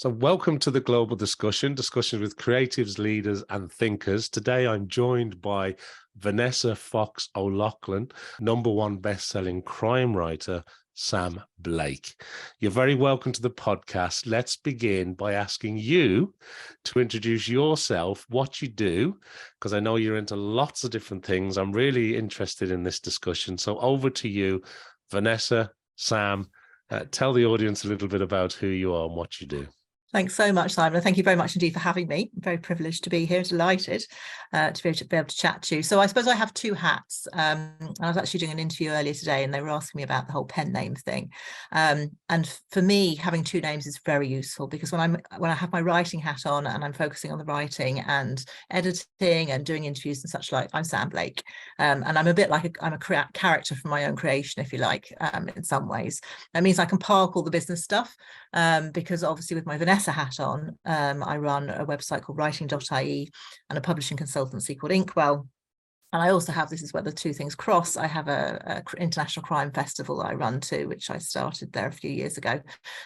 So welcome to the Global Discussions with creatives, leaders and thinkers. Today I'm joined by Vanessa Fox O'Loughlin, #1 best-selling crime writer, Sam Blake. You're very welcome to the podcast. Let's begin by asking you to introduce yourself, what you do, because I know you're into lots of different things. I'm really interested in this discussion. So over to you, Vanessa, Sam. Tell the audience a little bit about who you are and what you do. Thanks so much, Simon. Thank you very much indeed for having me. I'm very privileged to be here, delighted to be able to chat to you. So I suppose I have two hats. I was actually doing an interview earlier today and they were asking me about the whole pen name thing. And for me, having two names is very useful because when I have my writing hat on and I'm focusing on the writing and editing and doing interviews and such like, I'm Sam Blake. And I'm a bit like I'm a character from my own creation, if you like, in some ways. That means I can park all the business stuff because obviously with my Vanessa hat on, I run a website called writing.ie and a publishing consultancy called Inkwell. And I also have, this is where the two things cross, I have a international crime festival that I run to, which I started there a few years ago.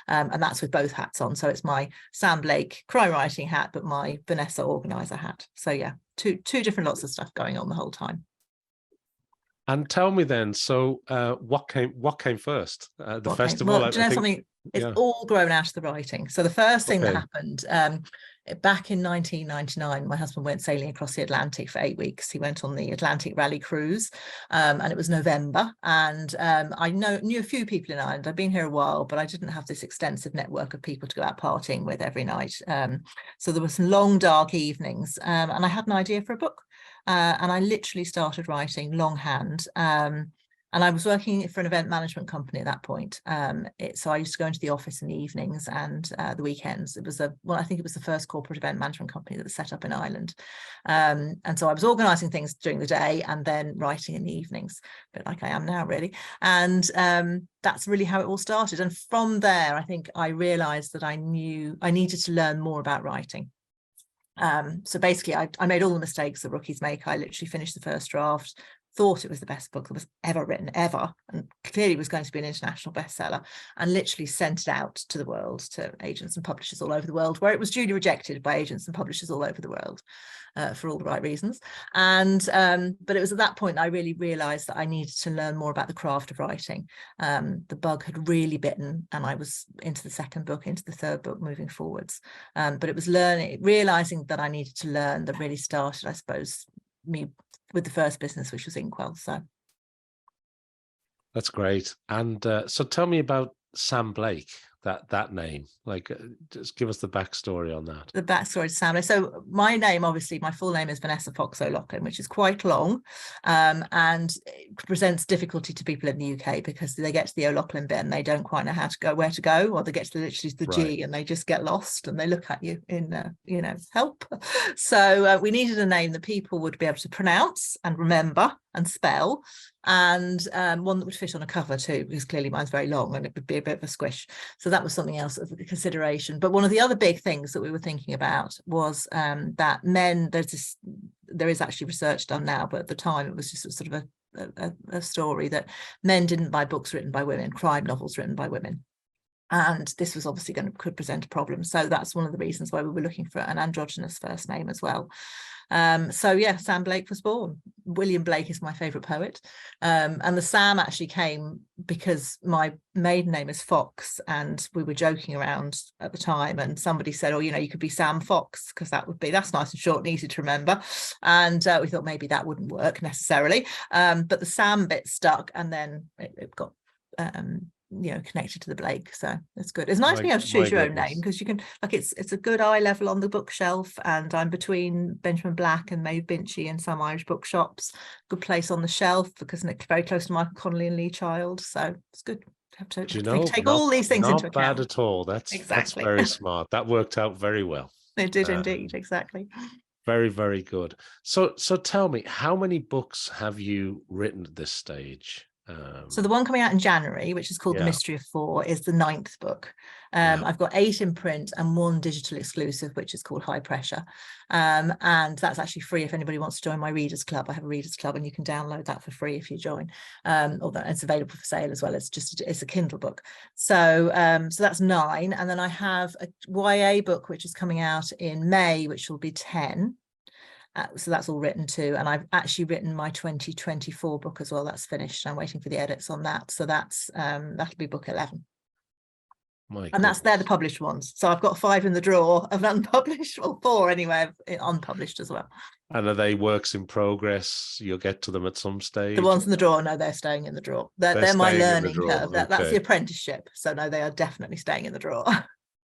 And that's with both hats on. So it's my Sam Blake crime writing hat, but my Vanessa organizer hat. So yeah, two different lots of stuff going on the whole time. And tell me then, so what came first? The festival? Well, do you know something? It's all grown out of the writing. So the first thing that happened back in 1999, my husband went sailing across the Atlantic for 8 weeks. He went on the Atlantic Rally Cruise and it was November. And I knew a few people in Ireland. I'd been here a while, but I didn't have this extensive network of people to go out partying with every night. So there were some long, dark evenings and I had an idea for a book. And I literally started writing longhand. And I was working for an event management company at that point. So I used to go into the office in the evenings and the weekends. It was I think it was the first corporate event management company that was set up in Ireland. And so I was organising things during the day and then writing in the evenings, a bit like I am now, really. And that's really how it all started. And from there, I think I realised that I knew I needed to learn more about writing. So basically, I made all the mistakes that rookies make. I literally finished the first draft, thought it was the best book that was ever written, ever, and clearly was going to be an international bestseller, and literally sent it out to the world, to agents and publishers all over the world, where it was duly rejected by agents and publishers all over the world for all the right reasons. And but it was at that point I really realized that I needed to learn more about the craft of writing. The bug had really bitten, and I was into the second book, into the third book, moving forwards. But it was realizing that I needed to learn that really started, I suppose, me with the first business, which was Inkwell. So that's great. And so tell me about Sam Blake, that name. Like, just give us the backstory on that. The backstory to Sam Blake. So my name, obviously, my full name is Vanessa Fox O'Loughlin, which is quite long, and it presents difficulty to people in the UK because they get to the O'Loughlin bit and they don't quite know where to go, or they get to literally the G and they just get lost and they look at you in, help. So we needed a name that people would be able to pronounce and remember and spell, and one that would fit on a cover too, because clearly mine's very long and it would be a bit of a squish. So that was something else of consideration. But one of the other big things that we were thinking about was that men, there is actually research done now, but at the time it was just sort of a story that men didn't buy books written by women, crime novels written by women. And this was obviously could present a problem. So that's one of the reasons why we were looking for an androgynous first name as well. So yeah, Sam Blake was born. William Blake is my favourite poet. And the Sam actually came because my maiden name is Fox, and we were joking around at the time, and somebody said, oh, you could be Sam Fox, because that's nice and short and easy to remember. And we thought maybe that wouldn't work necessarily. But the Sam bit stuck, and then it got connected to the Blake, so it's good. It's nice being able to choose your own name, because you can, like, it's a good eye level on the bookshelf, and I'm between Benjamin Black and Maeve Binchy in some Irish bookshops. Good place on the shelf because it's very close to Michael Connolly and Lee Child, so it's good. Have to take all these things into account. Not bad at all. That's very smart. That worked out very well. It did indeed, exactly. Very, very good. So tell me, how many books have you written at this stage? So the one coming out in January, which is called The Mystery of Four, is the 9th book. I've got 8 in print and 1 digital exclusive, which is called High Pressure. And that's actually free if anybody wants to join my readers club. I have a readers club and you can download that for free if you join. Although it's available for sale as well. It's a Kindle book. So so that's 9. And then I have a YA book, which is coming out in May, which will be 10. So that's all written too, and I've actually written my 2024 book as well. That's finished. I'm waiting for the edits on that, so that's that'll be book 11. And they're the published ones. So I've got 5 in the drawer of unpublished, or 4 anyway, unpublished as well. And are they works in progress? You'll get to them at some stage? The ones in the drawer, no, they're staying in the drawer. They're my learning curve. That's the apprenticeship. So no, they are definitely staying in the drawer.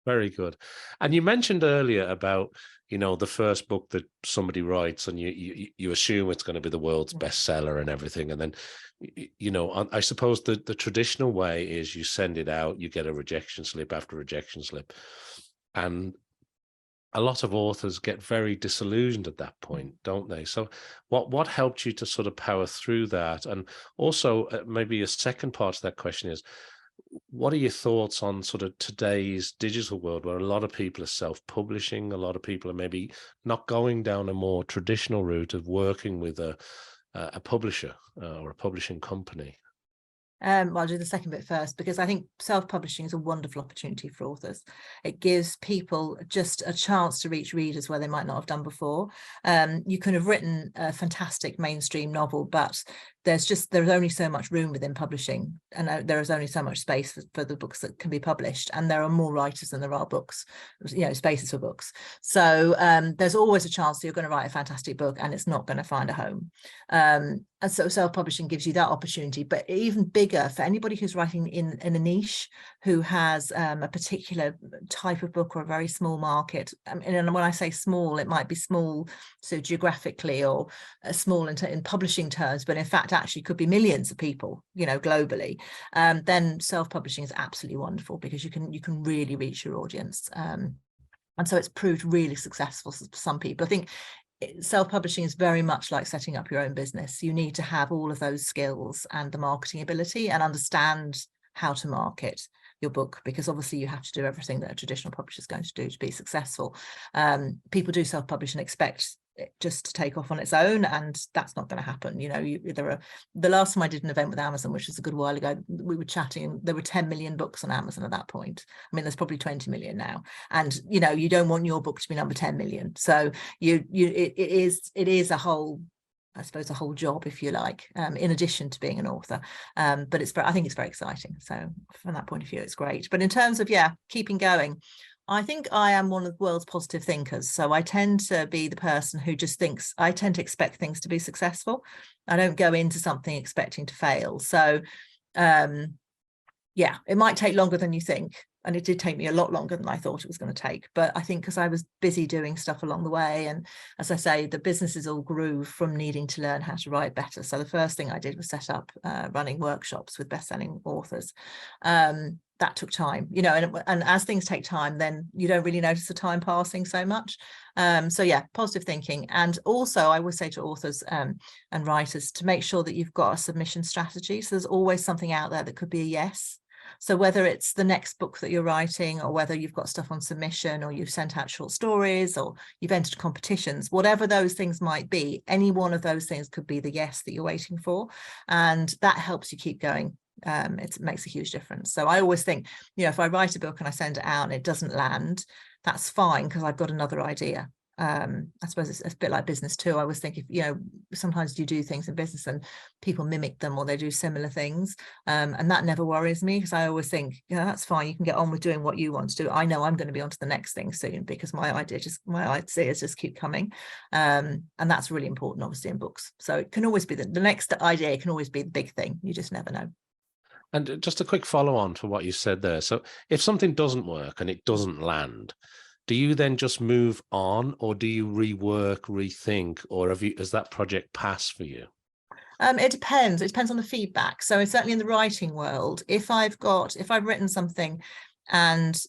Very good. And you mentioned earlier about, you know, the first book that somebody writes and you assume it's going to be the world's bestseller and everything. And then, you know, I suppose the traditional way is you send it out, you get a rejection slip after rejection slip. And a lot of authors get very disillusioned at that point, don't they? So what helped you to sort of power through that? And also maybe a second part of that question is, what are your thoughts on sort of today's digital world where a lot of people are self-publishing, a lot of people are maybe not going down a more traditional route of working with a publisher or a publishing company? Well, I'll do the second bit first, because I think self-publishing is a wonderful opportunity for authors. It gives people just a chance to reach readers where they might not have done before. You can have written a fantastic mainstream novel, but there's only so much room within publishing, and there is only so much space for the books that can be published, and there are more writers than there are books, you know, spaces for books. So there's always a chance that you're going to write a fantastic book and it's not going to find a home. And so self-publishing gives you that opportunity, but even bigger for anybody who's writing in a niche, who has a particular type of book or a very small market. And when I say small, it might be small so geographically, or small in publishing terms, but in fact actually could be millions of people, you know, globally. Then self-publishing is absolutely wonderful, because you can really reach your audience. And so it's proved really successful for some people. I think self-publishing is very much like setting up your own business. You need to have all of those skills and the marketing ability and understand how to market your book, because obviously you have to do everything that a traditional publisher is going to do to be successful. People do self-publish and expect it just to take off on its own, and that's not going to happen. You know, the last time I did an event with Amazon, which was a good while ago, we were chatting, there were 10 million books on Amazon at that point. I mean, there's probably 20 million now, and you know, you don't want your book to be number 10 million. So it is a whole, I suppose, a whole job, if you like, in addition to being an author. But I think it's very exciting. So from that point of view, it's great. But in terms of, keeping going, I think I am one of the world's positive thinkers. So I tend to be the person who just thinks, I tend to expect things to be successful. I don't go into something expecting to fail. So it might take longer than you think. And it did take me a lot longer than I thought it was going to take. But I think because I was busy doing stuff along the way. And as I say, the businesses all grew from needing to learn how to write better. So the first thing I did was set up running workshops with best-selling authors. That took time, you know, and as things take time, then you don't really notice the time passing so much. Positive thinking. And also I would say to authors and writers to make sure that you've got a submission strategy. So there's always something out there that could be a yes. So whether it's the next book that you're writing, or whether you've got stuff on submission, or you've sent out short stories, or you've entered competitions, whatever those things might be, any one of those things could be the yes that you're waiting for. And that helps you keep going. It makes a huge difference. So I always think, you know, if I write a book and I send it out and it doesn't land, that's fine, because I've got another idea. I suppose it's a bit like business too. I always think, if you know, sometimes you do things in business and people mimic them, or they do similar things, and that never worries me, because I always think, that's fine, you can get on with doing what you want to do. I know I'm going to be on to the next thing soon, because my ideas just keep coming, and that's really important, obviously, in books. So it can always be the next idea can always be the big thing. You just never know. And just a quick follow on to what you said there. So if something doesn't work and it doesn't land, do you then just move on, or do you rework, rethink, or has that project passed for you? It depends. It depends on the feedback. So certainly in the writing world, if I've written something and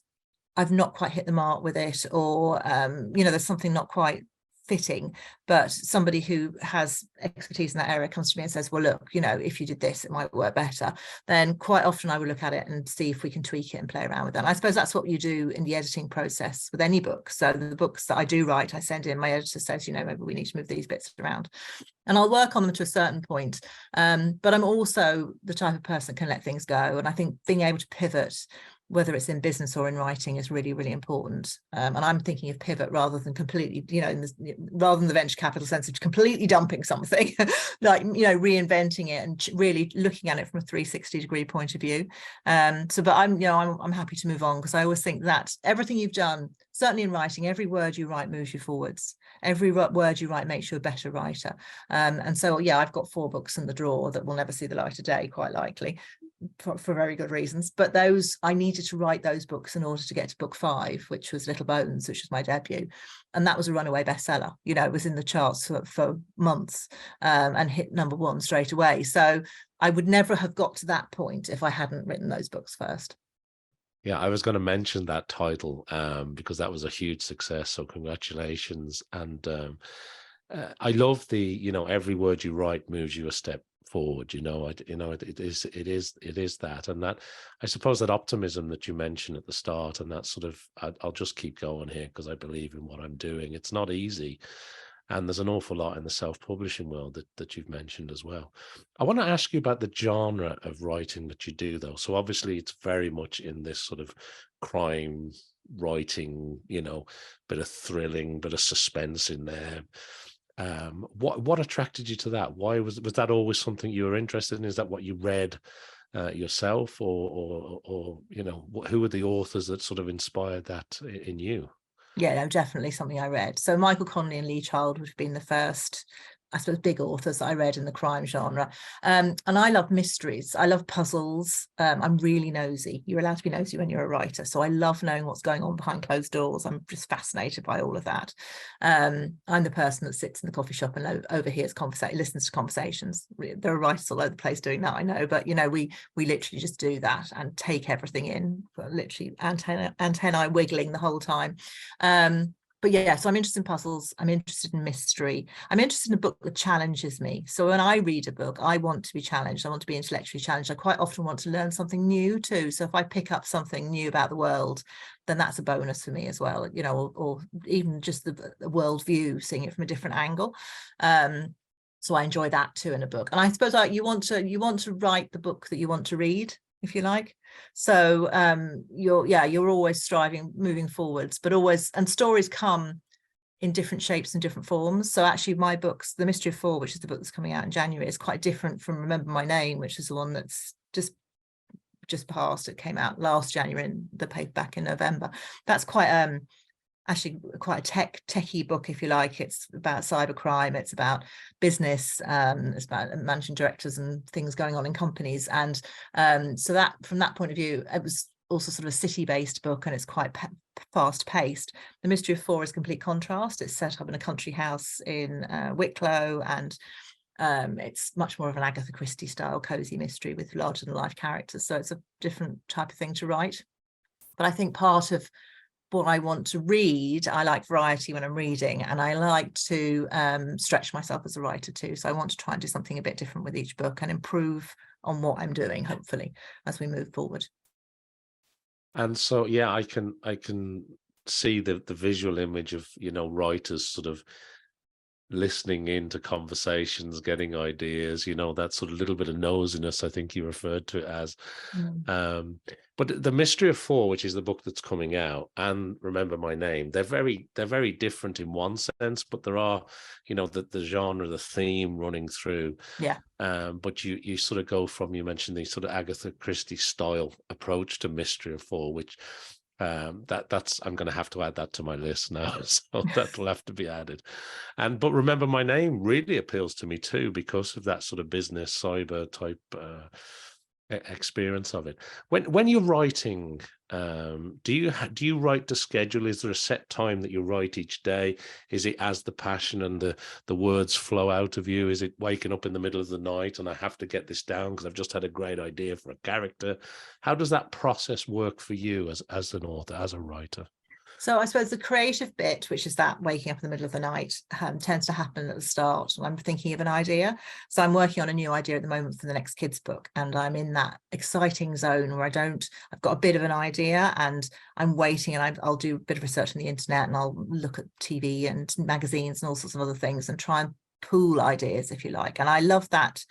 I've not quite hit the mark with it, or you know, there's something not quite fitting, but somebody who has expertise in that area comes to me and says, well, look, you know, if you did this, it might work better, then quite often I will look at it and see if we can tweak it and play around with that. I suppose that's what you do in the editing process with any book. So the books that I do write, I send in, my editor says, you know, maybe we need to move these bits around, and I'll work on them to a certain point. But I'm also the type of person that can let things go. And I think being able to pivot, whether it's in business or in writing, is really, really important. And I'm thinking of pivot rather than completely, you know, rather than the venture capital sense of completely dumping something, like, you know, reinventing it and really looking at it from a 360-degree point of view. But I'm, you know, I'm happy to move on, because I always think that everything you've done, certainly in writing, every word you write moves you forwards. Every word you write makes you a better writer. And so, yeah, I've got 4 books in the drawer that will never see the light of day, quite likely, for very good reasons. But those, I needed to write those books in order to get to book 5, which was Little Bones, which was my debut. And that was a runaway bestseller. You know, it was in the charts for months, and hit #1 straight away. So I would never have got to that point if I hadn't written those books first. Yeah, I was going to mention that title because that was a huge success. So congratulations. And I love the, you know, every word you write moves you a step forward. You know, it is that, and that, I suppose, that optimism that you mentioned at the start, and that sort of, I'll just keep going here because I believe in what I'm doing. It's not easy. And there's an awful lot in the self-publishing world that you've mentioned as well. I want to ask you about the genre of writing that you do, though. So obviously it's very much in this sort of crime writing, you know, bit of thrilling, bit of suspense in there. What attracted you to that? Why was that always something you were interested in? Is that what you read yourself, or you know, who were the authors that sort of inspired that in you? Yeah, no, definitely something I read. So Michael Connelly and Lee Child would have been the first, I suppose, big authors that I read in the crime genre. And I love mysteries. I love puzzles. I'm really nosy. You're allowed to be nosy when you're a writer. So I love knowing what's going on behind closed doors. I'm just fascinated by all of that. I'm the person that sits in the coffee shop and overhears listens to conversations. There are writers all over the place doing that, I know. But, you know, we literally just do that and take everything in, literally antennae wiggling the whole time. But yeah, so I'm interested in puzzles. I'm interested in mystery. I'm interested in a book that challenges me. So when I read a book, I want to be challenged. I want to be intellectually challenged. I quite often want to learn something new too. So if I pick up something new about the world, then that's a bonus for me as well, you know, or even just the world view, seeing it from a different angle. So I enjoy that too in a book. And I suppose you want to write the book that you want to read, if you like. So you're always striving, moving forwards, but always, and stories come in different shapes and different forms. So actually my books, The Mystery of Four, which is the book that's coming out in January, is quite different from Remember My Name, which is the one that's just passed. It came out last January in the paperback in November. That's quite actually quite a techie book, if you like. It's about cybercrime, it's about business, it's about managing directors and things going on in companies. And so that, from that point of view, it was also sort of a city-based book, and it's quite fast-paced. The Mystery of Four is complete contrast. It's set up in a country house in Wicklow, and it's much more of an Agatha Christie style cozy mystery with larger-than-life characters. So it's a different type of thing to write. But I think part of what I want to read, I like variety when I'm reading, and I like to stretch myself as a writer too. So I want to try and do something a bit different with each book and improve on what I'm doing, hopefully, as we move forward. And so, yeah, I can see the visual image of, you know, writers sort of listening into conversations, getting ideas, you know, that sort of little bit of nosiness, I think you referred to it as. But The Mystery of Four, which is the book that's coming out, and Remember My Name, they're very different in one sense, but there are, you know, the genre, the theme running through. Yeah. But you sort of go from, you mentioned the sort of Agatha Christie style approach to Mystery of Four, which that's, I'm going to have to add that to my list now. So that will have to be added. But Remember My Name really appeals to me too, because of that sort of business cyber type experience of it. When you're writing, do you write to schedule? Is there a set time that you write each day? Is it as the passion and the words flow out of you? Is it waking up in the middle of the night and I have to get this down because I've just had a great idea for a character? How does that process work for you as an author, as a writer? So I suppose the creative bit, which is that waking up in the middle of the night, tends to happen at the start when I'm thinking of an idea. So I'm working on a new idea at the moment for the next kids book, and I'm in that exciting zone where I've got a bit of an idea and I'm waiting, and I'll do a bit of research on the internet, and I'll look at TV and magazines and all sorts of other things and try and pool ideas, if you like. And I love that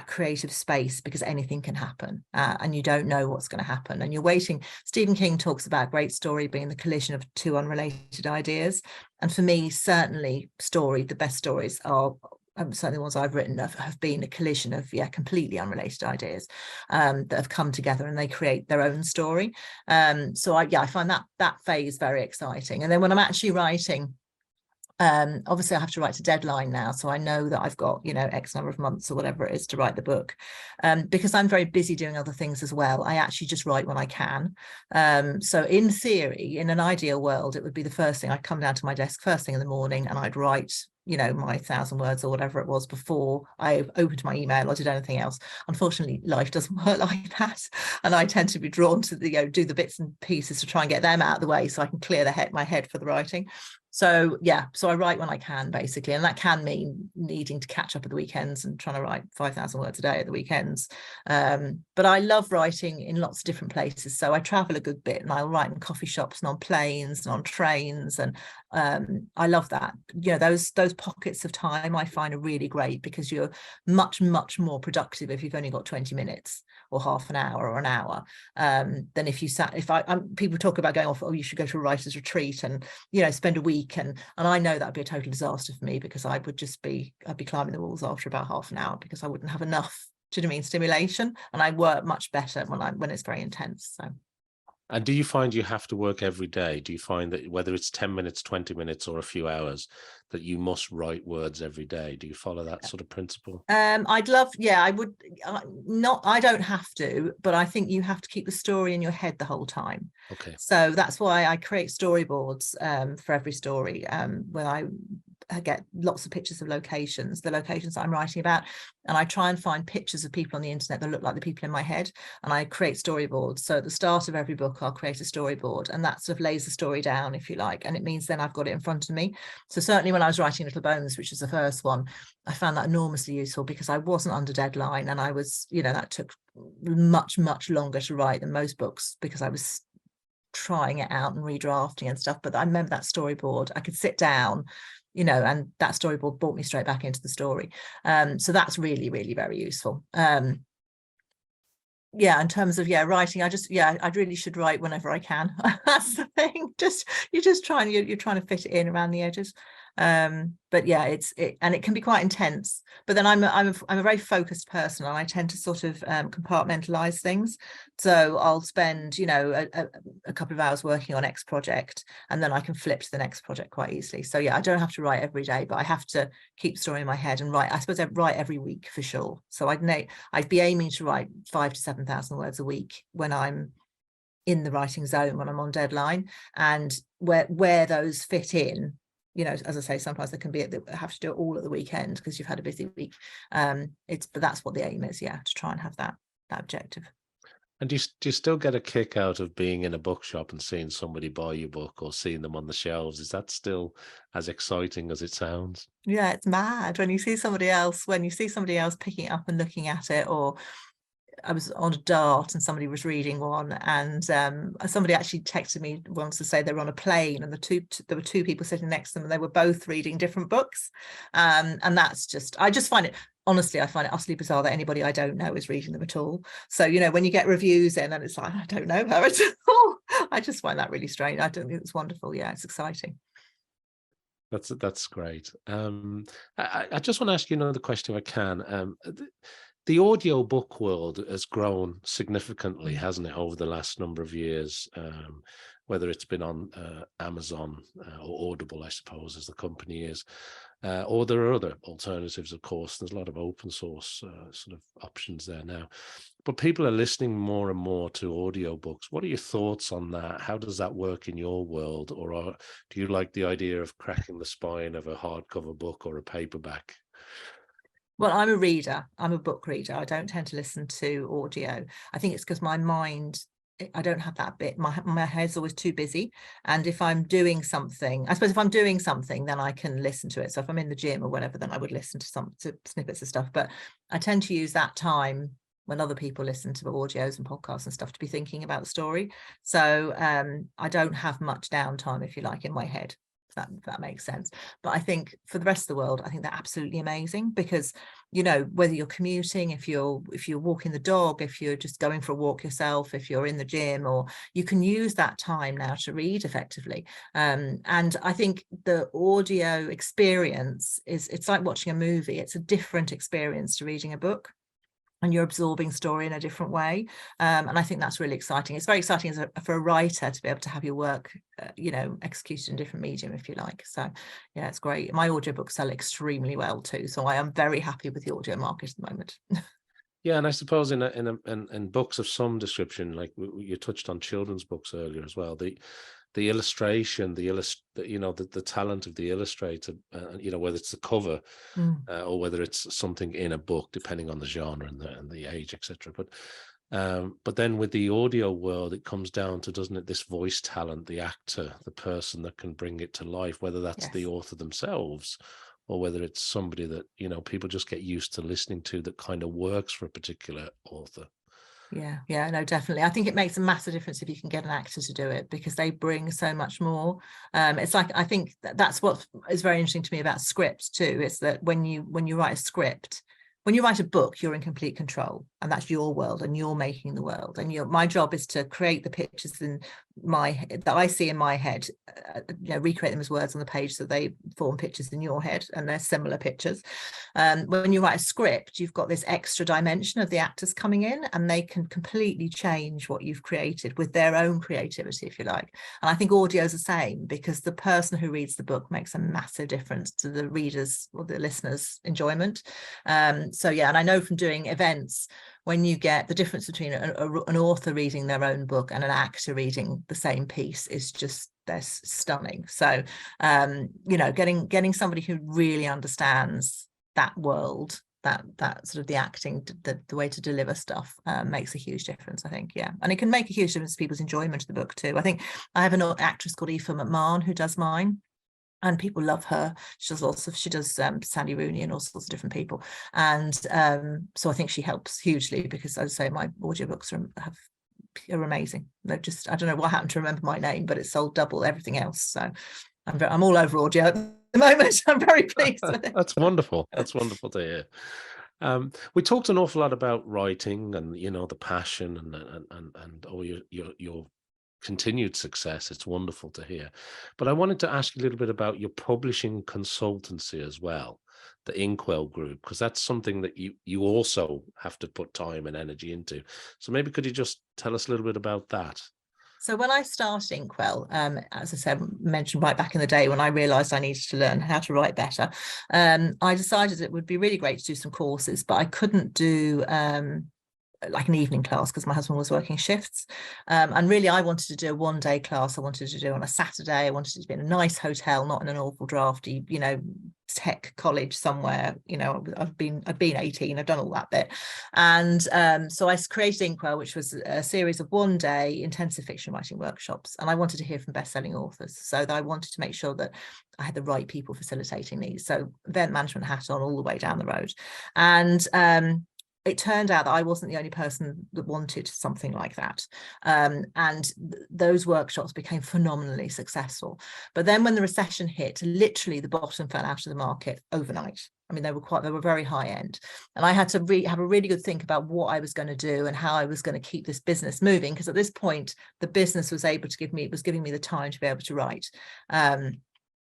creative space, because anything can happen, and you don't know what's going to happen, and you're waiting. Stephen King talks about great story being the collision of two unrelated ideas, and for me, certainly the best stories are, certainly the ones I've written have been a collision of completely unrelated ideas that have come together and they create their own story. So I find that phase very exciting. And then when I'm actually writing, obviously I have to write to deadline now, so I know that I've got X number of months or whatever it is to write the book, because I'm very busy doing other things as well. I actually just write when I can. So in theory, in an ideal world, it would be the first thing, I'd come down to my desk first thing in the morning and I'd write my 1,000 words or whatever it was before I opened my email or did anything else. Unfortunately, life doesn't work like that, and I tend to be drawn to do the bits and pieces to try and get them out of the way so I can clear my head for the writing. So so I write when I can, basically, and that can mean needing to catch up at the weekends and trying to write 5,000 words a day at the weekends. But I love writing in lots of different places. So I travel a good bit, and I'll write in coffee shops and on planes and on trains, and I love that. Those pockets of time I find are really great, because you're much more productive if you've only got 20 minutes or half an hour or an hour, than if you people talk about going off, oh, you should go to a writer's retreat and spend a week, and I know that'd be a total disaster for me, because I'd be climbing the walls after about half an hour, because I wouldn't have enough stimulation, and I work much better when it's very intense. So. And do you find you have to work every day? Do you find that whether it's 10 minutes, 20 minutes or a few hours, that you must write words every day? Do you follow that sort of principle? I'd love, I would not, I don't have to, but I think you have to keep the story in your head the whole time. Okay. So that's why I create storyboards for every story, when I get lots of pictures of the locations that I'm writing about, and I try and find pictures of people on the internet that look like the people in my head, and I create storyboards. So at the start of every book I'll create a storyboard, and that sort of lays the story down, if you like, and it means then I've got it in front of me. So certainly when I was writing Little Bones, which was the first one, I found that enormously useful, because I wasn't under deadline, and I was, that took much longer to write than most books, because I was trying it out and redrafting and stuff. But I remember that storyboard, I could sit down, and that storyboard brought me straight back into the story. So that's really very useful. In terms of writing, I really should write whenever I can. That's the thing. You're trying to fit it in around the edges. But and it can be quite intense, but then I'm a very focused person, and I tend to sort of compartmentalize things. So I'll spend a couple of hours working on X project, and then I can flip to the next project quite easily. So I don't have to write every day, but I have to keep the story in my head and write. I suppose I write every week for sure. So I'd be aiming to write 5,000 to 7,000 words a week when I'm in the writing zone, when I'm on deadline, and where those fit in. As I say, sometimes they can have to do it all at the weekend because you've had a busy week. But that's what the aim is, to try and have that objective. And do you still get a kick out of being in a bookshop and seeing somebody buy your book or seeing them on the shelves? Is that still as exciting as it sounds? Yeah, it's mad when you see somebody else picking it up and looking at it. Or I was on a dart and somebody was reading one, and somebody actually texted me once to say they were on a plane, and there were two people sitting next to them, and they were both reading different books, and I find it utterly bizarre that anybody I don't know is reading them at all. So when you get reviews in and it's like, I don't know her at all, I just find that really strange. I don't think it's wonderful. It's exciting. That's great. I just want to ask you another question if I can. The audio book world has grown significantly, hasn't it, over the last number of years, whether it's been on Amazon or Audible, I suppose, as the company is, or there are other alternatives, of course. There's a lot of open source sort of options there now. But people are listening more and more to audiobooks. What are your thoughts on that? How does that work in your world? Or do you like the idea of cracking the spine of a hardcover book or a paperback? Well, I'm a reader. I'm a book reader. I don't tend to listen to audio. I think it's because my mind I don't have that bit. My head's always too busy. And if I'm doing something, I suppose if I'm doing something, then I can listen to it. So if I'm in the gym or whatever, then I would listen to snippets of stuff. But I tend to use that time when other people listen to audios and podcasts and stuff to be thinking about the story. So I don't have much downtime, if you like, in my head. If that makes sense. But I think for the rest of the world, I think they're absolutely amazing, because, you know, whether you're commuting, if you're walking the dog, if you're just going for a walk yourself, if you're in the gym, or you can use that time now to read effectively. And I think the audio experience it's like watching a movie. It's a different experience to reading a book, and you're absorbing story in a different way. And I think that's really exciting. It's very exciting for a writer to be able to have your work, you know, executed in different medium, if you like. So yeah, it's great. My audiobooks sell extremely well too. So I am very happy with the audio market at the moment. Yeah, and I suppose in books of some description, like you touched on children's books earlier as well, the illustration, the talent of the illustrator, you know, whether it's the cover or whether it's something in a book, depending on the genre and the age, etc. But then with the audio world, it comes down to, doesn't it, this voice talent, the actor, the person that can bring it to life, whether that's the author themselves or whether it's somebody that, you know, people just get used to listening to that kind of works for a particular author. Yeah, no, definitely. I think it makes a massive difference if you can get an actor to do it, because they bring so much more. It's like, I think that's what is very interesting to me about scripts too, is that when you write a script, when you write a book, you're in complete control, and that's your world, and you're making the world. And my job is to create the pictures that I see in my head, you know, recreate them as words on the page so they form pictures in your head, and they're similar pictures. When you write a script, you've got this extra dimension of the actors coming in, and they can completely change what you've created with their own creativity, if you like. And I think audio is the same, because the person who reads the book makes a massive difference to the readers or the listeners' enjoyment. So yeah, and I know from doing events, when you get the difference between an author reading their own book and an actor reading the same piece is just, they're stunning. So you know, getting somebody who really understands that world, that sort of the acting, the way to deliver stuff, makes a huge difference, I think. Yeah, and it can make a huge difference to people's enjoyment of the book too. I think I have an actress called Aoife McMahon who does mine, and people love her. She does Sandy Rooney and all sorts of different people. And so I think she helps hugely, because, as I say, my audiobooks are amazing. They're just, I don't know what happened to remember my name, but it's sold double everything else. So I'm all over audio at the moment. I'm very pleased with it. That's wonderful. That's wonderful to hear. We talked an awful lot about writing and, you know, the passion and all your continued success. It's wonderful to hear. But I wanted to ask you a little bit about your publishing consultancy as well, the Inkwell group, because that's something that you also have to put time and energy into. So maybe could you just tell us a little bit about that? So when I started Inkwell, as I said, mentioned right back in the day when I realised I needed to learn how to write better, I decided it would be really great to do some courses, but I couldn't do like an evening class because my husband was working shifts, and really I wanted to do a one-day class. I wanted to do on a Saturday. I wanted it to be in a nice hotel, not in an awful drafty, you know, tech college somewhere. You know, I've been 18, I've done all that bit. And so I created Inkwell, which was a series of one-day intensive fiction writing workshops, and I wanted to hear from best-selling authors, so that I wanted to make sure that I had the right people facilitating these. So event management hat on all the way down the road. And it turned out that I wasn't the only person that wanted something like that. And those workshops became phenomenally successful. But then when the recession hit, literally the bottom fell out of the market overnight. I mean, they were very high end. And I had to have a really good think about what I was going to do and how I was going to keep this business moving. Because at this point, the business was giving me the time to be able to write.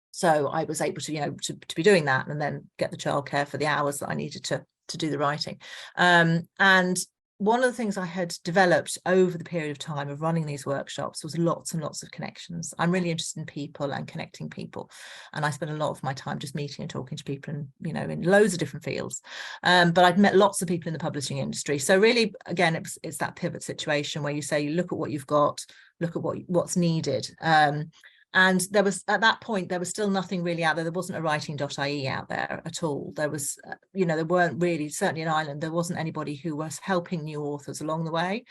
So I was able to, you know, to be doing that and then get the childcare for the hours that I needed to do the writing. And one of the things I had developed over the period of time of running these workshops was lots and lots of connections. I'm really interested in people and connecting people. And I spent a lot of my time just meeting and talking to people and, you know, in loads of different fields. But I'd met lots of people in the publishing industry. So really, again, it's that pivot situation where you say, you look at what you've got, look at what's needed. And there was, at that point, there was still nothing really out there. There wasn't a writing.ie out there at all. There was, you know, there weren't really, certainly in Ireland, there wasn't anybody who was helping new authors along the way.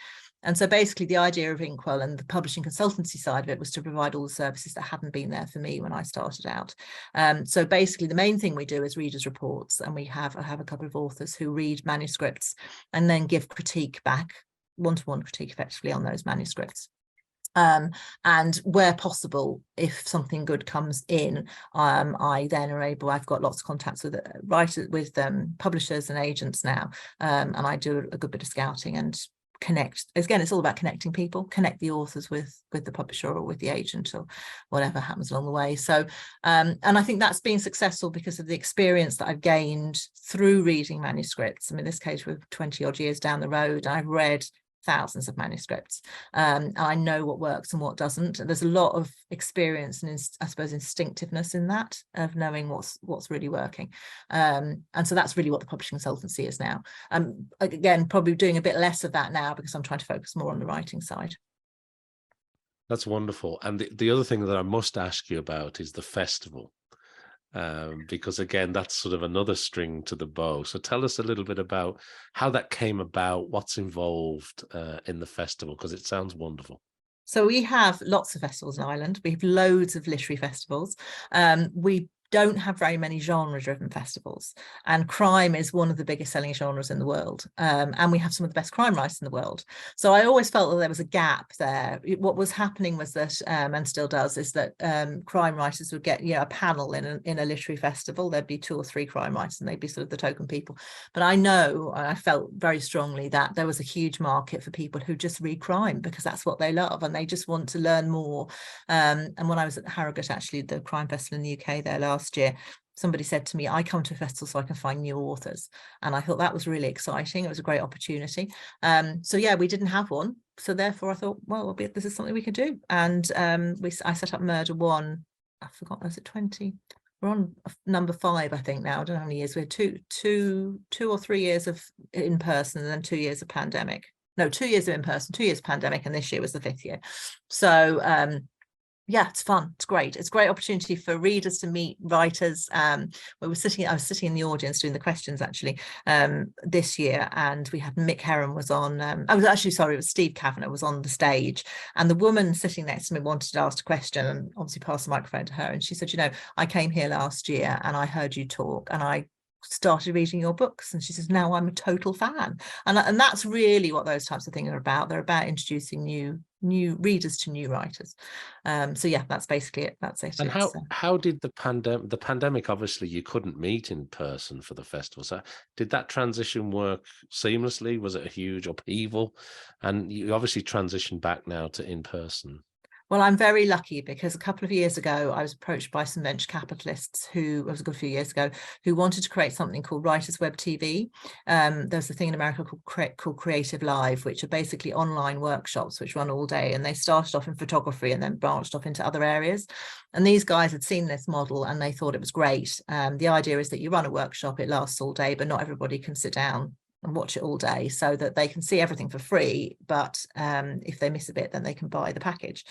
And so basically the idea of Inkwell and the publishing consultancy side of it was to provide all the services that hadn't been there for me when I started out. So basically the main thing we do is readers' reports, and I have a couple of authors who read manuscripts and then give critique back, one-to-one critique effectively on those manuscripts. And where possible, if something good comes in, I then are able, I've got lots of contacts with writers, with publishers and agents now, and I do a good bit of scouting and connect. Again, it's all about connecting people, connect the authors with the publisher or with the agent or whatever happens along the way. So and I think that's been successful because of the experience that I've gained through reading manuscripts. I mean, in this case, we're 20 odd years down the road, I've read thousands of manuscripts, and I know what works and what doesn't. There's a lot of experience and I suppose instinctiveness in that, of knowing what's really working, and so that's really what the publishing consultancy is now. Again, probably doing a bit less of that now because I'm trying to focus more on the writing side. That's wonderful. And the other thing that I must ask you about is the festival. Because again, that's sort of another string to the bow. So tell us a little bit about how that came about, what's involved in the festival, because it sounds wonderful. So we have lots of festivals in Ireland. We have loads of literary festivals. We don't have very many genre-driven festivals, and crime is one of the biggest selling genres in the world, and we have some of the best crime writers in the world. So I always felt that there was a gap there. What was happening was that, and still does, is that crime writers would get a panel in a literary festival. There'd be 2 or 3 crime writers, and they'd be sort of the token people. But I know, and I felt very strongly, that there was a huge market for people who just read crime because that's what they love and they just want to learn more. And when I was at Harrogate, actually, the crime festival in the UK there last year, somebody said to me, I come to a festival so I can find new authors. And I thought that was really exciting. It was a great opportunity. So yeah, we didn't have one. So therefore I thought, well, this is something we can do. And I set up Murder One. I forgot, was it 20? We're on number 5, I think now. I don't know how many years. We had two or 3 years of in person and then 2 years of pandemic. No, 2 years of in person, 2 years pandemic, and this year was the 5th year. So yeah, it's fun. It's great. It's a great opportunity for readers to meet writers. I was sitting in the audience doing the questions actually this year, and we had Mick Herron was on. It was Steve Kavanagh was on the stage, and the woman sitting next to me wanted to ask a question, and obviously passed the microphone to her, and she said, I came here last year and I heard you talk, and I started reading your books, and she says now I'm a total fan, and that's really what those types of things are about. They're about introducing new readers to new writers. So yeah, that's basically it. That's it. And how did the pandemic, obviously you couldn't meet in person for the festival, so did that transition work seamlessly? Was it a huge upheaval? And you obviously transitioned back now to in person. Well, I'm very lucky because a couple of years ago, I was approached by some venture capitalists it was a good few years ago, who wanted to create something called Writers Web TV. There's a thing in America called Creative Live, which are basically online workshops which run all day. And they started off in photography and then branched off into other areas. And these guys had seen this model and they thought it was great. The idea is that you run a workshop, it lasts all day, but not everybody can sit down and watch it all day, so that they can see everything for free, but if they miss a bit then they can buy the package.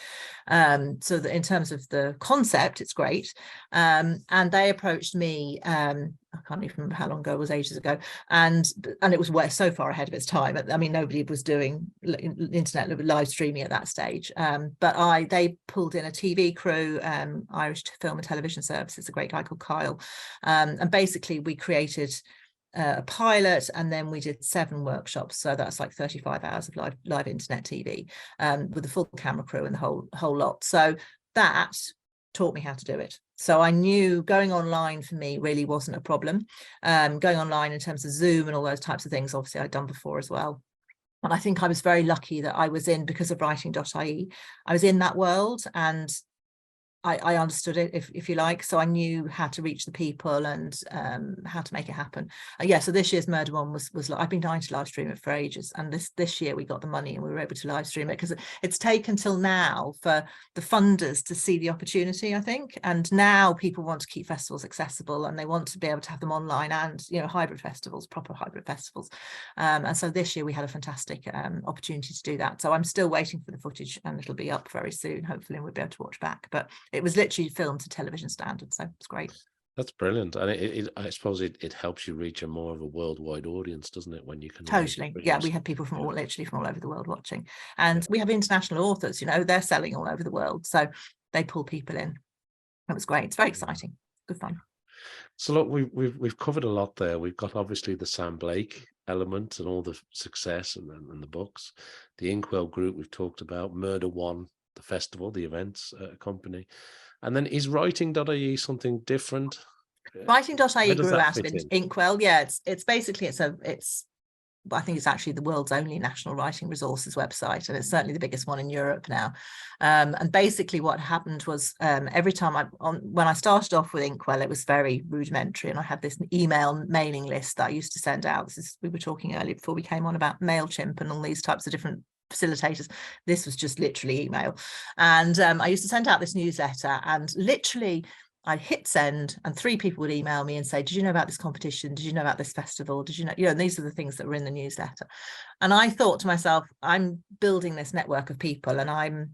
So that in terms of the concept it's great, and they approached me, I can't even remember how long ago, it was ages ago, and it was so far ahead of its time. I mean, nobody was doing internet live streaming at that stage, but they pulled in a TV crew, Irish Film and Television Services, a great guy called Kyle, and basically we created a pilot, and then we did 7 workshops, so that's like 35 hours of live internet TV, with the full camera crew and the whole lot. So that taught me how to do it. So I knew going online for me really wasn't a problem. Going online in terms of Zoom and all those types of things, obviously I'd done before as well. And I think I was very lucky that I was in, because of writing.ie, I was in that world, and I understood it, if you like, so I knew how to reach the people and how to make it happen. Yeah, so this year's Murder One was I've been dying to live stream it for ages, and this year we got the money and we were able to live stream it, because it's taken till now for the funders to see the opportunity, I think, and now people want to keep festivals accessible and they want to be able to have them online and hybrid festivals, proper hybrid festivals, and so this year we had a fantastic opportunity to do that. So I'm still waiting for the footage, and it'll be up very soon hopefully, and we'll be able to watch back, but it was literally filmed to television standards, so it's great. That's brilliant. And I suppose it helps you reach a more of a worldwide audience, doesn't it, when you can write Totally. for Yeah, we yourself? have people from Yeah. literally from all over the world watching. Yeah. And we have international authors, they're selling all over the world. So they pull people in. It was great. It's very exciting. Good fun. So look, we've covered a lot there. We've got obviously the Sam Blake element and all the success and the books, the Inkwell group we've talked about, Murder One, the festival, the events company, and then is writing.ie something different? How Writing.ie does grew that out of fit in? Inkwell. Yeah, it's basically I think it's actually the world's only national writing resources website, and it's certainly the biggest one in Europe now. And basically what happened was every time when I started off with Inkwell, it was very rudimentary, and I had this email mailing list that I used to send out. We were talking earlier before we came on about MailChimp and all these types of different facilitators. This was just literally email. And I used to send out this newsletter, and literally I'd hit send and 3 people would email me and say, did you know about this competition? Did you know about this festival? Did you know, and these are the things that were in the newsletter. And I thought to myself, I'm building this network of people, and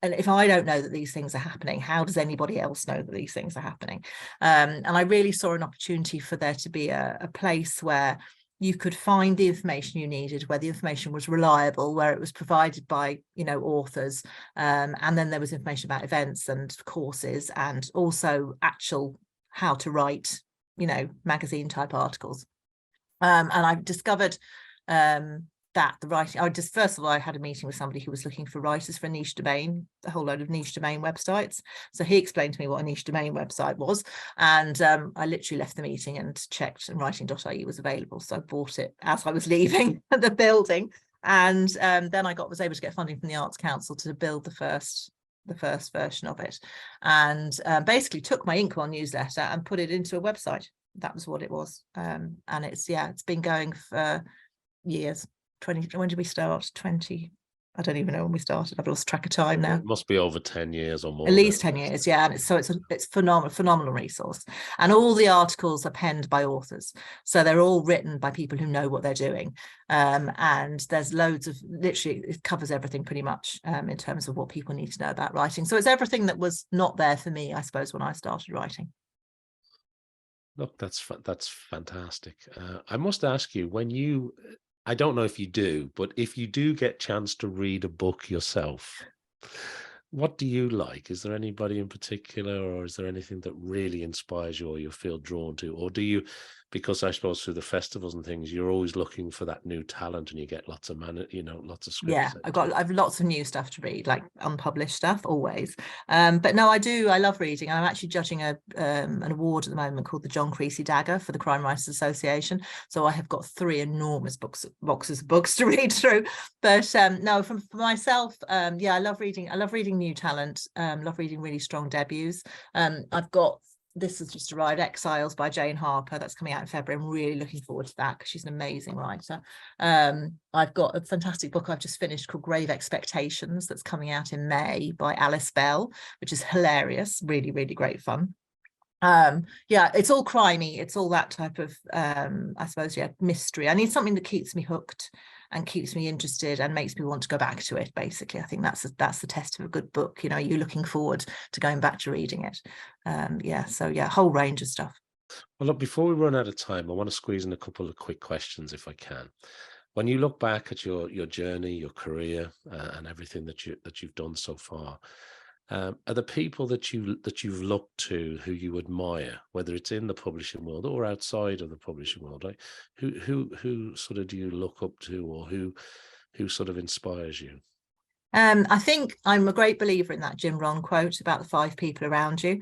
if I don't know that these things are happening, how does anybody else know that these things are happening? And I really saw an opportunity for there to be a place where you could find the information you needed, where the information was reliable, where it was provided by, authors. And then there was information about events and courses, and also actual how to write, magazine type articles. And I've discovered that the writing, first of all, I had a meeting with somebody who was looking for writers for a niche domain, a whole load of niche domain websites. So he explained to me what a niche domain website was. And I literally left the meeting and checked, and writing.ie was available. So I bought it as I was leaving the building. And then I was able to get funding from the Arts Council to build the first version of it. And basically took my Inkwell newsletter and put it into a website. That was what it was. And it's been going for years. When did we start? 20, I don't even know when we started. I've lost track of time now. It must be over 10 years or more. At least 10 years, yeah. And it's phenomenal resource. And all the articles are penned by authors. So they're all written by people who know what they're doing. And there's loads of, literally, it covers everything pretty much in terms of what people need to know about writing. So it's everything that was not there for me, I suppose, when I started writing. Look, that's fantastic. I must ask you, I don't know if you do, but if you do get a chance to read a book yourself, what do you like? Is there anybody in particular, or is there anything that really inspires you or you feel drawn to? Or do you, because I suppose through the festivals and things, you're always looking for that new talent and you get lots of lots of scripts? Yeah, I've lots of new stuff to read, like unpublished stuff always. But no, I love reading. I'm actually judging an award at the moment called the John Creasy Dagger for the Crime Writers Association. So I have got 3 enormous boxes of books to read through. But no, for myself, I love reading. I love reading new talent. Love reading really strong debuts. This has just arrived, Exiles by Jane Harper. That's coming out in February. I'm really looking forward to that because she's an amazing writer. I've got a fantastic book I've just finished called Grave Expectations that's coming out in May by Alice Bell, which is hilarious, really, really great fun. It's all crimey. It's all that type of, I suppose, mystery. I need something that keeps me hooked and keeps me interested and makes me want to go back to it. Basically, I think that's the test of a good book. Are you looking forward to going back to reading it? Whole range of stuff. Well, look, before we run out of time, I want to squeeze in a couple of quick questions if I can. When you look back at your journey, your career, and everything that you've done so far, are the people that you've looked to who you admire, whether it's in the publishing world or outside of the publishing world, right? Who sort of do you look up to, or who sort of inspires you? I think I'm a great believer in that Jim Rohn quote about the 5 people around you.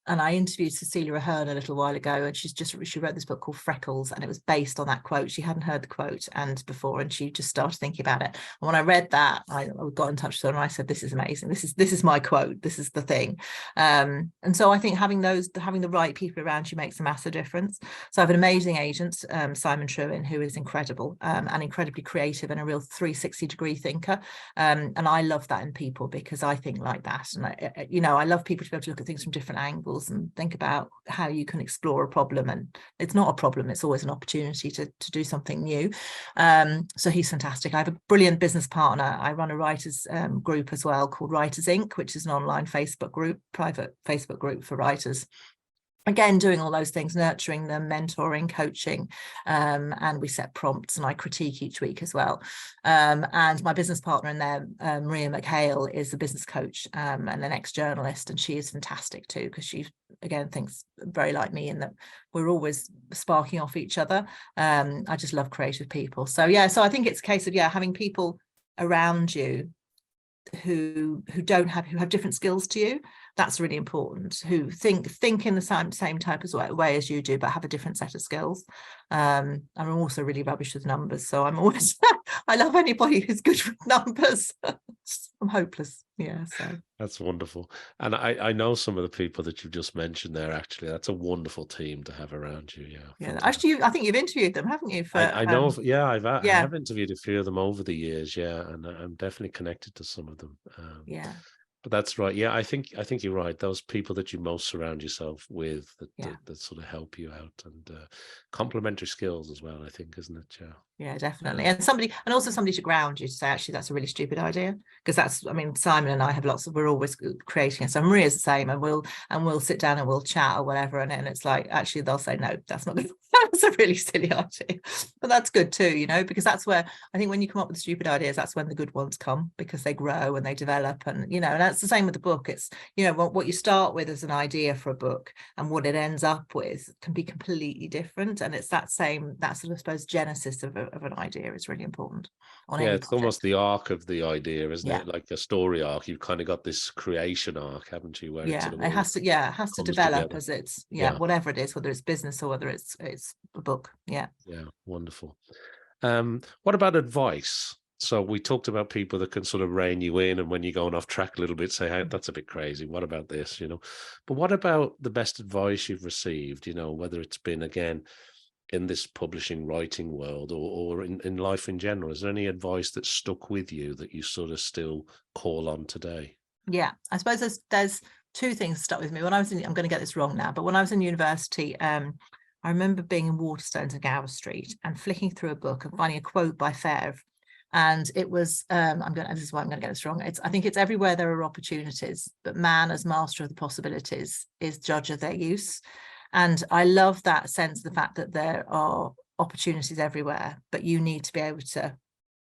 And I interviewed Cecilia Ahern a little while ago, and she wrote this book called Freckles, and it was based on that quote. She hadn't heard the quote before, and she just started thinking about it. And when I read that, I got in touch with her and I said, "This is amazing. This is my quote. This is the thing." And so I think having the right people around you makes a massive difference. So I have an amazing agent, Simon Trewin, who is incredible and incredibly creative and a real 360-degree thinker. And I love that in people because I think like that, and I love people to be able to look at things from different angles and think about how you can explore a problem. And it's not a problem, it's always an opportunity to do something new. So he's fantastic. I have a brilliant business partner. I run a writers group as well called Writers Inc., which is an online Facebook group, private Facebook group for writers. again, doing all those things, nurturing them, mentoring, coaching, and we set prompts and I critique each week as well. And my business partner in there, Maria McHale, is a business coach and an ex-journalist, and she is fantastic too, because she, again, thinks very like me in that we're always sparking off each other. I just love creative people. So yeah, so I think it's a case of, yeah, having people around you who have different skills to you. That's really important, who think in the same type of way as you do, but have a different set of skills. I'm also really rubbish with numbers, so I'm always I love anybody who's good with numbers. I'm hopeless. Yeah, so that's wonderful. And I know some of the people that you've just mentioned there. Actually, that's a wonderful team to have around you. Yeah, actually, I think you've interviewed them, haven't you? For I know, yeah, I have interviewed a few of them over the years, yeah, and I'm definitely connected to some of them. Yeah. But that's right. Yeah, I think you're right. Those people that you most surround yourself with that sort of help you out, and complementary skills as well, I think, isn't it? Yeah. Yeah, definitely. And also somebody to ground you, to say, actually, that's a really stupid idea. Because that's, I mean, Simon and I have we're always creating it. So Maria's the same, and we'll sit down and we'll chat or whatever. And then it's like, actually, they'll say, no, that's not good. That's a really silly idea. But that's good too, you know, because that's where I think when you come up with stupid ideas, that's when the good ones come, because they grow and they develop. And, you know, and that's the same with the book. It's, you know, what you start with as an idea for a book and what it ends up with can be completely different. And it's that sort of, I suppose, genesis of an idea is really important on any it's project. almost the arc of the idea, isn't it? Like a story arc. You've kind of got this creation arc, haven't you? Where it has to develop together. As it's whatever it is, whether it's business or whether it's a book. Yeah, wonderful. What about advice? So we talked about people that can sort of rein you in, and when you're going off track a little bit, say, hey, that's a bit crazy. What about this? You know, but what about the best advice you've received? You know, whether it's been, again, in this publishing writing world or in life in general. Is there any advice that stuck with you that you sort of still call on today? Yeah, I suppose there's two things that stuck with me. When I was I'm going to get this wrong now, but when I was in university, I remember being in Waterstones and Gower Street and flicking through a book and finding a quote by Fèvre. And it was, this is why I'm going to get this wrong. I think it's everywhere there are opportunities, but man as master of the possibilities is judge of their use. And I love that sense, the fact that there are opportunities everywhere, but you need to be able to,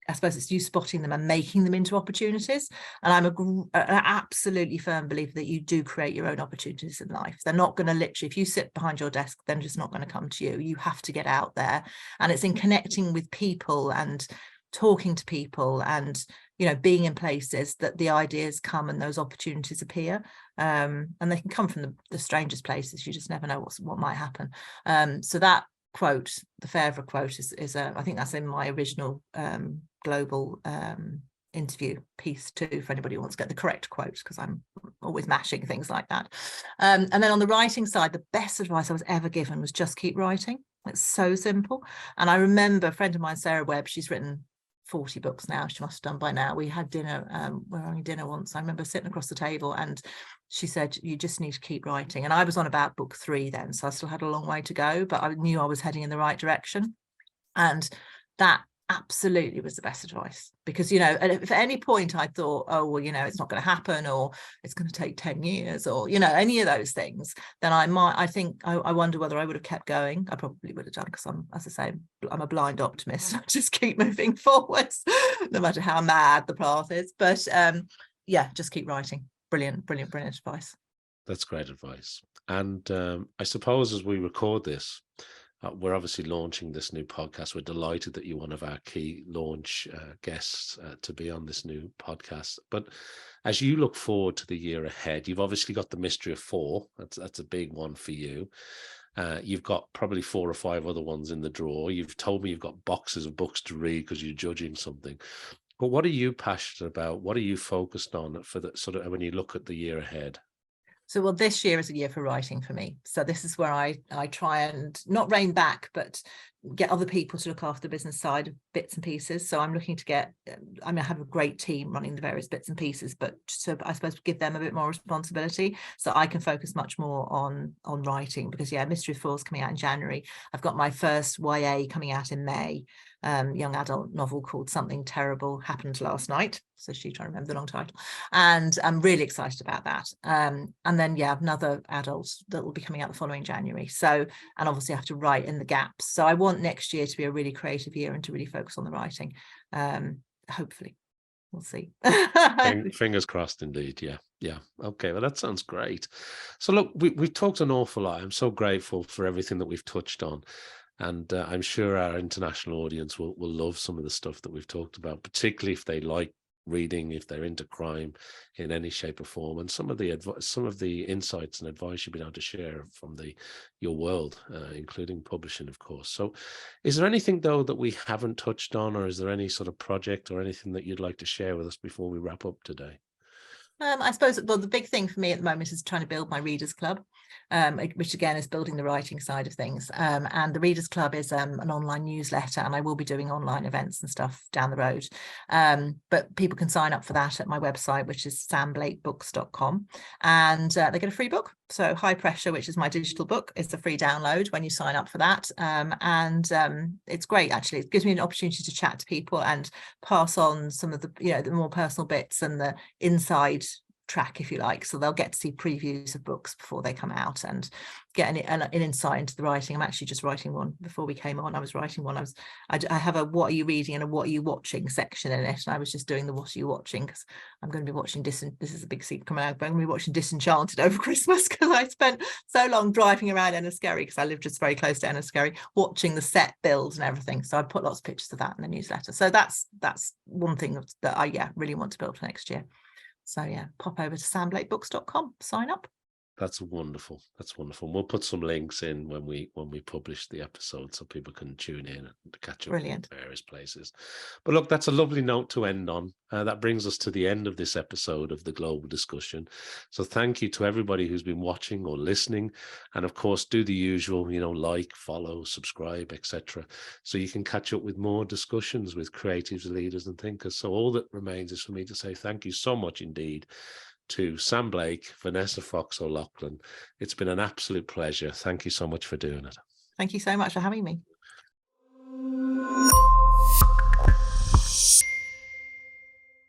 I suppose it's you spotting them and making them into opportunities. And I'm an absolutely firm believer that you do create your own opportunities in life. They're not going to literally, if you sit behind your desk, they're just not going to come to you. You have to get out there. And it's in connecting with people and talking to people and, you know, being in places that the ideas come and those opportunities appear. And they can come from the strangest places. You just never know what might happen. So that quote, the Fèvre quote, is I think that's in my original global interview piece too, for anybody who wants to get the correct quote, because I'm always mashing things like that. And then on the writing side, the best advice I was ever given was just keep writing. It's so simple. And I remember a friend of mine, Sarah Webb, she's written 40 books now, she must have done by now. We had dinner, we were having dinner once. I remember sitting across the table and she said, you just need to keep writing. And I was on about book 3 then, so I still had a long way to go, but I knew I was heading in the right direction. And that absolutely was the best advice, because, you know, if at any point I thought, oh, well, you know, it's not going to happen, or it's going to take 10 years, or, you know, any of those things, then I wonder whether I would have kept going. I probably would have done, because I'm, as I say, I'm a blind optimist. I just keep moving forwards, no matter how mad the path is. But yeah, just keep writing. Brilliant advice. That's great advice. And I suppose as we record this, we're obviously launching this new podcast. We're delighted that you're one of our key launch guests to be on this new podcast. But as you look forward to the year ahead, you've obviously got the Mystery of 4. That's a big one for you. You've got probably 4 or 5 other ones in the drawer. You've told me you've got boxes of books to read because you're judging something. But what are you passionate about? What are you focused on for the sort of when you look at the year ahead? So, well, this year is a year for writing for me. So this is where I try and not rein back, but get other people to look after the business side of bits and pieces. So I'm looking to get, I have a great team running the various bits and pieces, but so I suppose give them a bit more responsibility so I can focus much more on writing, because Mystery of Fools coming out in January. I've got my first YA coming out in May, young adult novel called Something Terrible Happened Last Night. So she's trying to remember the long title. And I'm really excited about that. And then, another adult that will be coming out the following January. So, and obviously I have to write in the gaps. So I want next year to be a really creative year and to really focus on the writing. Hopefully. We'll see. Fingers crossed indeed. Yeah. Okay, well, that sounds great. So look, we've talked an awful lot. I'm so grateful for everything that we've touched on. And I'm sure our international audience will love some of the stuff that we've talked about, particularly if they like reading, if they're into crime in any shape or form, and some of the insights and advice you've been able to share from your world, including publishing, of course. So is there anything though that we haven't touched on, or is there any sort of project or anything that you'd like to share with us before we wrap up today? I suppose, well, the big thing for me at the moment is trying to build my Readers Club, which again is building the writing side of things. And the Readers Club is an online newsletter, and I will be doing online events and stuff down the road. But people can sign up for that at my website, which is samblakebooks.com, and they get a free book. So High Pressure, which is my digital book, is a free download when you sign up for that. It's great, actually. It gives me an opportunity to chat to people and pass on some of the, the more personal bits and the inside track, if you like. So they'll get to see previews of books before they come out and get an insight into the writing. I'm actually just writing one. Before we came on, I was writing one. I have a what are you reading and a what are you watching section in it, and I was just doing the what are you watching, because I'm going to be watching this is a big secret coming out, but I'm going to be watching Disenchanted over Christmas, because I spent so long driving around Enniskerry, because I live just very close to Enniskerry, watching the set builds and everything. So I put lots of pictures of that in the newsletter. So that's one thing that I really want to build for next year. So pop over to samblakebooks.com, sign up. That's wonderful. That's wonderful. And we'll put some links in when we publish the episode, so people can tune in and catch up. Brilliant. In various places. But look, that's a lovely note to end on. That brings us to the end of this episode of the Global Discussion. So thank you to everybody who's been watching or listening. And of course, do the usual, like, follow, subscribe, etc. So you can catch up with more discussions with creatives, leaders and thinkers. So all that remains is for me to say thank you so much indeed to Sam Blake, Vanessa Fox O'Loughlin. It's been an absolute pleasure. Thank you so much for doing it. Thank you so much for having me.